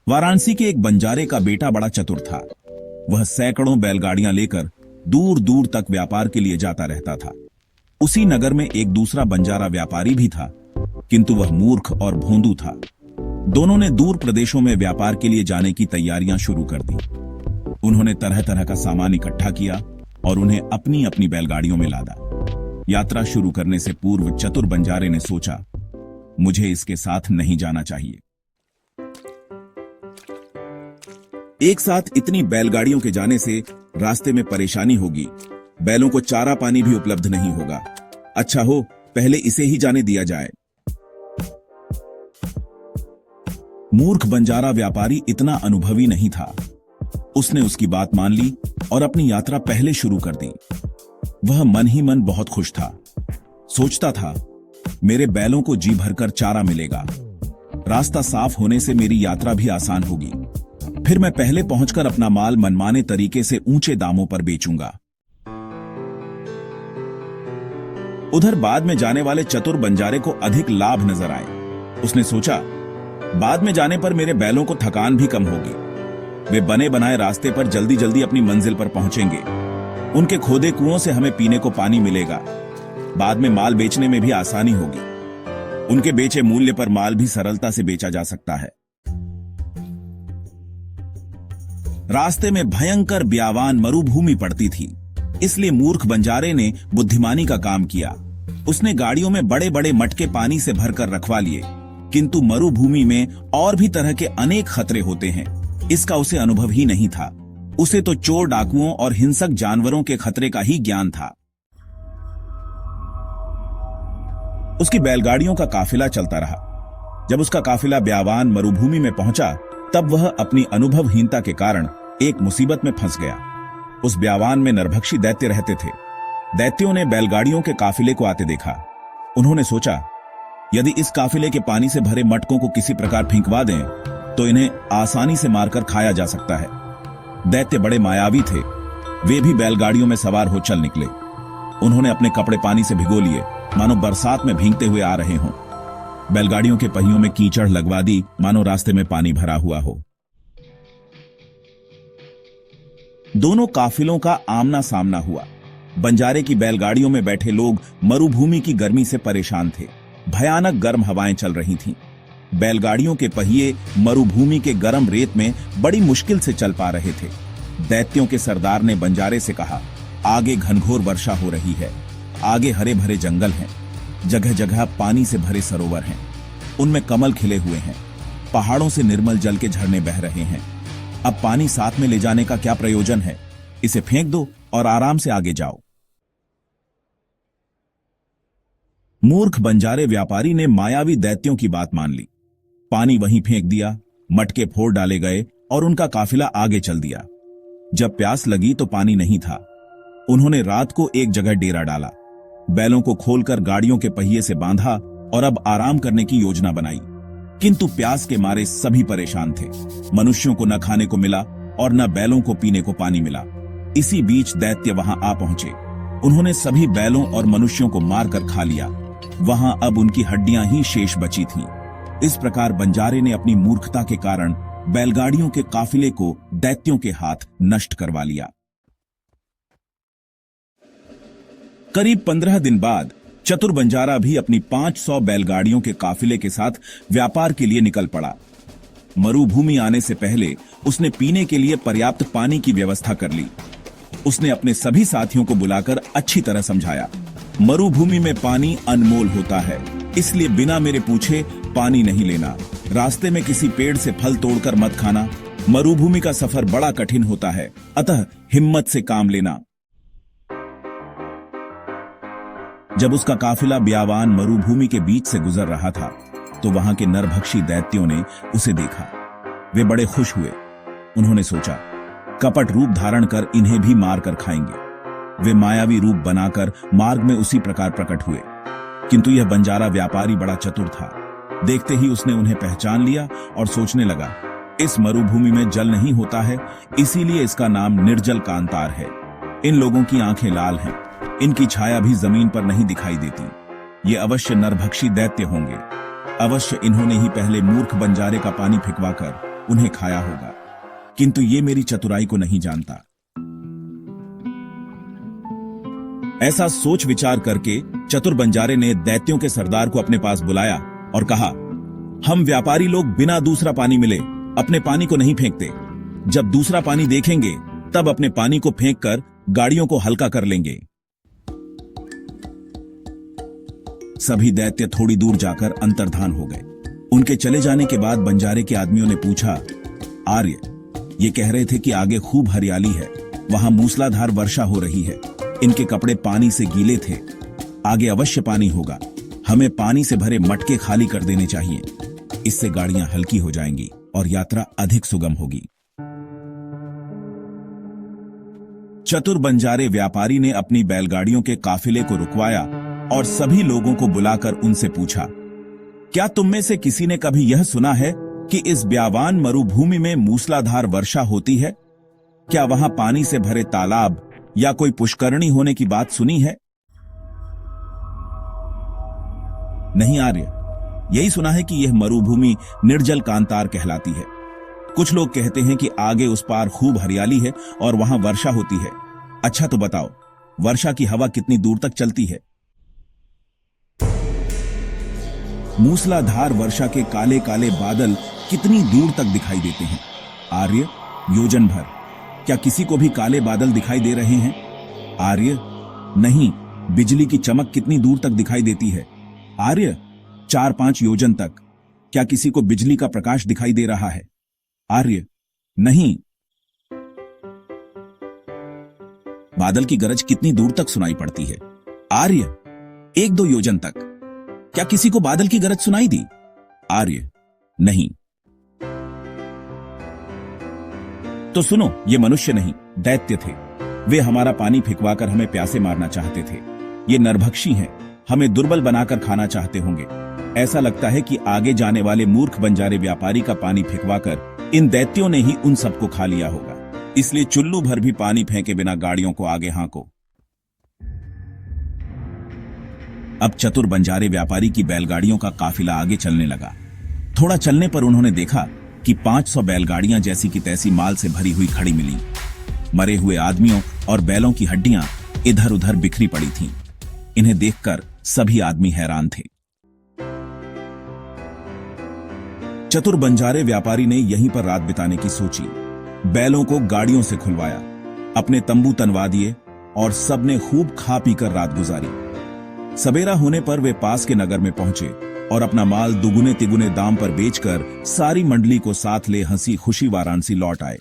वाराणसी के एक बंजारे का बेटा बड़ा चतुर था। वह सैकड़ों बैलगाड़ियां लेकर दूर दूर तक व्यापार के लिए जाता रहता था। उसी नगर में एक दूसरा बंजारा व्यापारी भी था, किंतु वह मूर्ख और भोंदू था। दोनों ने दूर प्रदेशों में व्यापार के लिए जाने की तैयारियां शुरू कर दी। उन्होंने तरह तरह का सामान इकट्ठा किया और उन्हें अपनी अपनी बैलगाड़ियों में लादा। यात्रा शुरू करने से पूर्व चतुर बंजारे ने सोचा, मुझे इसके साथ नहीं जाना चाहिए। एक साथ इतनी बैलगाड़ियों के जाने से रास्ते में परेशानी होगी, बैलों को चारा पानी भी उपलब्ध नहीं होगा। अच्छा हो पहले इसे ही जाने दिया जाए। मूर्ख बंजारा व्यापारी इतना अनुभवी नहीं था। उसने उसकी बात मान ली और अपनी यात्रा पहले शुरू कर दी। वह मन ही मन बहुत खुश था। सोचता था, मेरे बैलों को जी भरकर चारा मिलेगा, रास्ता साफ होने से मेरी यात्रा भी आसान होगी। फिर मैं पहले पहुंचकर अपना माल मनमाने तरीके से ऊंचे दामों पर बेचूंगा। उधर बाद में जाने वाले चतुर बंजारे को अधिक लाभ नजर आए। उसने सोचा, बाद में जाने पर मेरे बैलों को थकान भी कम होगी। वे बने बनाए रास्ते पर जल्दी जल्दी अपनी मंजिल पर पहुंचेंगे। उनके खोदे कुओं से हमें पीने को पानी मिलेगा। बाद में माल बेचने में भी आसानी होगी। उनके बेचे मूल्य पर माल भी सरलता से बेचा जा सकता है। रास्ते में भयंकर ब्यावान मरुभूमि पड़ती थी, इसलिए मूर्ख बंजारे ने बुद्धिमानी का काम किया। उसने गाड़ियों में बड़े बड़े मटके पानी से भरकर रखवा लिए, किंतु मरुभूमि में और भी तरह के अनेक खतरे होते हैं, इसका उसे अनुभव ही नहीं था। उसे तो चोर डाकुओं और हिंसक जानवरों के खतरे का ही ज्ञान था। उसकी बैलगाड़ियों का काफिला चलता रहा। जब उसका काफिला ब्यावान मरुभूमि में पहुंचा, तब वह अपनी अनुभवहीनता के कारण एक मुसीबत में फंस गया। उस ब्यावान में नरभक्षी दैत्य रहते थे। दैत्यों ने बैलगाड़ियों के काफिले को आते देखा। उन्होंने सोचा, यदि इस काफिले के पानी से भरे मटकों को किसी प्रकार फेंकवा दें तो इन्हें आसानी से मारकर खाया जा सकता है। दैत्य बड़े मायावी थे। वे भी बैलगाड़ियों में सवार हो चल निकले। उन्होंने अपने कपड़े पानी से भिगो लिए, मानो बरसात में भीगते हुए आ रहे हों। बैलगाड़ियों के पहियों में कीचड़ लगवा दी, मानो रास्ते में पानी भरा हुआ हो। दोनों काफिलों का आमना सामना हुआ। बंजारे की बैलगाड़ियों में बैठे लोग मरुभूमि की गर्मी से परेशान थे। भयानक गर्म हवाएं चल रही थीं। बैलगाड़ियों के पहिए मरुभूमि के गर्म रेत में बड़ी मुश्किल से चल पा रहे थे। दैत्यों के सरदार ने बंजारे से कहा, आगे घनघोर वर्षा हो रही है, आगे हरे भरे जंगल हैं, जगह जगह पानी से भरे सरोवर हैं, उनमें कमल खिले हुए हैं, पहाड़ों से निर्मल जल के झरने बह रहे हैं। अब पानी साथ में ले जाने का क्या प्रयोजन है? इसे फेंक दो और आराम से आगे जाओ। मूर्ख बंजारे व्यापारी ने मायावी दैत्यों की बात मान ली। पानी वहीं फेंक दिया, मटके फोड़ डाले गए और उनका काफिला आगे चल दिया। जब प्यास लगी तो पानी नहीं था। उन्होंने रात को एक जगह डेरा डाला, बैलों को खोलकर गाड़ियों के पहिए से बांधा और अब आराम करने की योजना बनाई। किंतु प्यास के मारे सभी परेशान थे। मनुष्यों को न खाने को मिला और न बैलों को पीने को पानी मिला। इसी बीच दैत्य वहां आ पहुंचे। उन्होंने सभी बैलों और मनुष्यों को मारकर खा लिया। वहां अब उनकी हड्डियां ही शेष बची थीं। इस प्रकार बंजारे ने अपनी मूर्खता के कारण बैलगाड़ियों के काफिले को दैत्यों के हाथ नष्ट करवा लिया। करीब 15 दिन बाद चतुर बंजारा भी अपनी 500 बैलगाड़ियों के काफिले के साथ व्यापार के लिए निकल पड़ा। मरुभूमि आने से पहले उसने पीने के लिए पर्याप्त पानी की व्यवस्था कर ली। उसने अपने सभी साथियों को बुलाकर अच्छी तरह समझाया, मरुभूमि में पानी अनमोल होता है, इसलिए बिना मेरे पूछे पानी नहीं लेना। रास्ते में किसी पेड़ से फल तोड़कर मत खाना। मरुभूमि का सफर बड़ा कठिन होता है, अतः हिम्मत से काम लेना। जब उसका काफिला ब्यावान मरुभूमि के बीच से गुजर रहा था तो वहां के नरभक्षी दैत्यों ने उसे देखा। वे बड़े खुश हुए। उन्होंने सोचा, कपट रूप धारण कर इन्हें भी मार कर खाएंगे। वे मायावी रूप बनाकर मार्ग में उसी प्रकार प्रकट हुए। किंतु यह बंजारा व्यापारी बड़ा चतुर था। देखते ही उसने उन्हें पहचान लिया और सोचने लगा, इस मरुभूमि में जल नहीं होता है, इसीलिए इसका नाम निर्जल कांतार है। इन लोगों की आंखें लाल हैं, इनकी छाया भी जमीन पर नहीं दिखाई देती। ये अवश्य नरभक्षी दैत्य होंगे। अवश्य इन्होंने ही पहले मूर्ख बंजारे का पानी फिकवाकर उन्हें खाया होगा, किंतु ये मेरी चतुराई को नहीं जानता। ऐसा सोच विचार करके चतुर बंजारे ने दैत्यों के सरदार को अपने पास बुलाया और कहा, हम व्यापारी लोग बिना दूसरा पानी मिले अपने पानी को नहीं फेंकते। जब दूसरा पानी देखेंगे तब अपने पानी को फेंककर गाड़ियों को हल्का कर लेंगे। सभी दैत्य थोड़ी दूर जाकर अंतर्धान हो गए। उनके चले जाने के बाद बंजारे के आदमियों ने पूछा, आर्य, ये कह रहे थे कि आगे खूब हरियाली है, वहां मूसलाधार वर्षा हो रही है, इनके कपड़े पानी से गीले थे, आगे अवश्य पानी होगा, हमें पानी से भरे मटके खाली कर देने चाहिए, इससे गाड़ियां हल्की हो जाएंगी और यात्रा अधिक सुगम होगी। चतुर बंजारे व्यापारी ने अपनी बैलगाड़ियों के काफिले को रुकवाया और सभी लोगों को बुलाकर उनसे पूछा, क्या तुम में से किसी ने कभी यह सुना है कि इस ब्यावान मरुभूमि में मूसलाधार वर्षा होती है? क्या वहां पानी से भरे तालाब या कोई पुष्करणी होने की बात सुनी है? नहीं आर्य, यही सुना है कि यह मरुभूमि निर्जल कांतार कहलाती है। कुछ लोग कहते हैं कि आगे उस पार खूब हरियाली है और वहां वर्षा होती है। अच्छा तो बताओ, वर्षा की हवा कितनी दूर तक चलती है? मूसलाधार वर्षा के काले काले बादल कितनी दूर तक दिखाई देते हैं? आर्य, योजन भर। क्या किसी को भी काले बादल दिखाई दे रहे हैं? आर्य, नहीं। बिजली की चमक कितनी दूर तक दिखाई देती है? आर्य, 4-5 योजन तक। क्या किसी को बिजली का प्रकाश दिखाई दे रहा है? आर्य, नहीं। बादल की गरज कितनी दूर तक सुनाई पड़ती है? आर्य, 1-2 योजन तक। क्या किसी को बादल की गरज सुनाई दी? आर्य, नहीं। तो सुनो, ये मनुष्य नहीं, दैत्य थे। वे हमारा पानी फिकवाकर हमें प्यासे मारना चाहते थे। ये नरभक्षी हैं, हमें दुर्बल बनाकर खाना चाहते होंगे। ऐसा लगता है कि आगे जाने वाले मूर्ख बंजारे व्यापारी का पानी फिकवाकर इन दैत्यों ने ही उन सबको खा लिया होगा। इसलिए चुल्लू भर भी पानी फेंके बिना गाड़ियों को आगे हांको। अब चतुर बंजारे व्यापारी की बैलगाड़ियों का काफिला आगे चलने लगा। थोड़ा चलने पर उन्होंने देखा कि 500 बैलगाड़ियां जैसी की तैसी माल से भरी हुई खड़ी मिली। मरे हुए आदमियों और बैलों की हड्डियां इधर उधर बिखरी पड़ी थीं। इन्हें देखकर सभी आदमी हैरान थे। चतुर बंजारे व्यापारी ने यहीं पर रात बिताने की सोची। बैलों को गाड़ियों से खुलवाया, अपने तंबू तनवा दिए और सबने खूब खा पीकर रात गुजारी। सवेरा होने पर वे पास के नगर में पहुंचे और अपना माल दुगुने तिगुने दाम पर बेचकर सारी मंडली को साथ ले हंसी खुशी वाराणसी लौट आए।